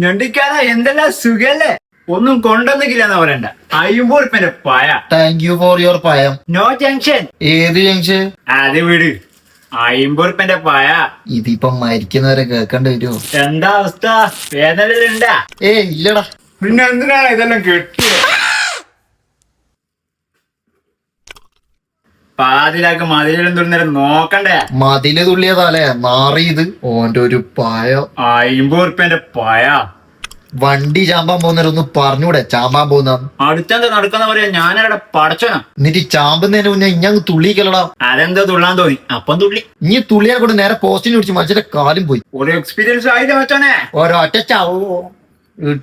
ഞണ്ടിക്കാല എന്തെല്ലാം സുഖല്ലേ. ഒന്നും കൊണ്ടുവന്നിക്കില്ലെന്നാ പറയണ്ട. 50 ഉറുപ്പിന്റെ പയ. താങ്ക് യു ഫോർ യുവർ പയം. No junction. ഏത് ജംഗ്ഷൻ? അത് വിട്. 50 ഉറുപ്പിന്റെ പയ. ഇതിപ്പം മരിക്കുന്നവരെ കേൾക്കേണ്ടി വരുമോ? എന്താ അവസ്ഥ? വേദനയിലുണ്ടാ? ഇല്ലടാ. പിന്നെ എന്തിനാണ് ഇതെല്ലാം കെട്ടിയത്? പാതിരാക്ക് മതിലും തുള്ളിനേരം നോക്കണ്ടേ? മതില് തുള്ളിയതാലേ നാറിയത്. ഓന്റെ ഒരു പായ. 50 ഉറുപ്പിന്റെ പയ. വണ്ടി ചാമ്പാൻ പോകുന്നവരെ ഒന്ന് പറഞ്ഞൂടെ ചാമ്പാൻ പോകുന്ന? അടുത്തെന്താ നടക്കുന്ന പറയാ? ഞാനവിടെ പടച്ചോനാ. എന്നിട്ട് ചാമ്പുന്നതിന് മുന്നേ ഇഞ്ഞങ്ങ് തുള്ളിക്കലടാ. അതെന്താ തുള്ളാൻ തോന്നി? അപ്പം തുള്ളി. ഇനി തുള്ളിയെ കൊണ്ട് നേരെ പോസ്റ്റിന് പിടിച്ച് മനുഷ്യന്റെ കാലും പോയി. ഒരു എക്സ്പീരിയൻസ് ആയില്ല മച്ചോനെ. ഒരൊറ്റ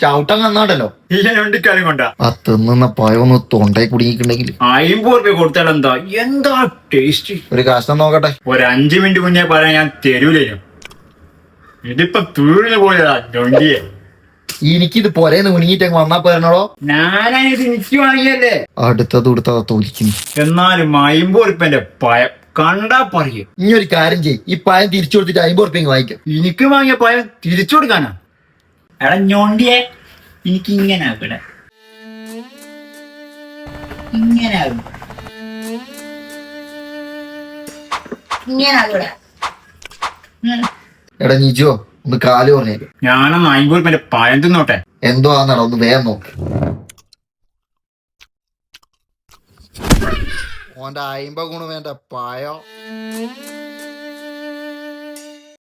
ചവിട്ടം കന്നാണ്ടല്ലോ. ഇല്ല ഞണ്ടിക്കാലും കൊണ്ടാ. ആ തിന്നുന്ന പയൊന്ന് തൊണ്ടയിൽ കുടുങ്ങിയിട്ടുണ്ടെങ്കിൽ 50 ഉറുപ്പ്യ കൊടുത്താൽ എന്താ ടേസ്റ്റ്. ഒരു കഷ്ണം നോക്കട്ടെ. ഒരു 5 മിനിറ്റ് മുന്നേ പറയാൻ ഞാൻ തരൂലേനു. ഇതിപ്പൊ തീർന്നു പോയതാ ഞൊണ്ടിയെ. എനിക്കിത് പൊരേന്ന് കുടുങ്ങിയിട്ട് വന്നാ പോരണോ? ഞാനാണിത് എനിക്ക് വാങ്ങിയല്ലേ. അടുത്തത് കൊടുത്താ തോലിക്കുന്നു. എന്നാലും 50 ഉറുപ്പ്യന്റെ പയം കണ്ടാ പറയും. ഇനി ഒരു കാര്യം ചെയ്യും, ഈ പയം തിരിച്ചു കൊടുത്തിട്ട് 50 ഉറുപ്പ്യ വാങ്ങിക്കും. എനിക്ക് വാങ്ങിയ പയം തിരിച്ചു കൊടുക്കാനാ? എടാ ഞൊണ്ടിയെ, എനിക്ക് ഇങ്ങനെ ആക്കട്ടെ. ഇങ്ങനെ ആകും. എടാ നിജോ ഒന്ന് കാല് പറഞ്ഞേരും. ഞാനൊന്ന് 50 ഉറുപ്പ്യന്റെ പയം തിന്നോട്ടെ. എന്തോ ആന്നാടാ, ഒന്ന് വേഗം നോക്ക്. ഓന്റെ 50 ഗുണം വേണ്ട പായോ.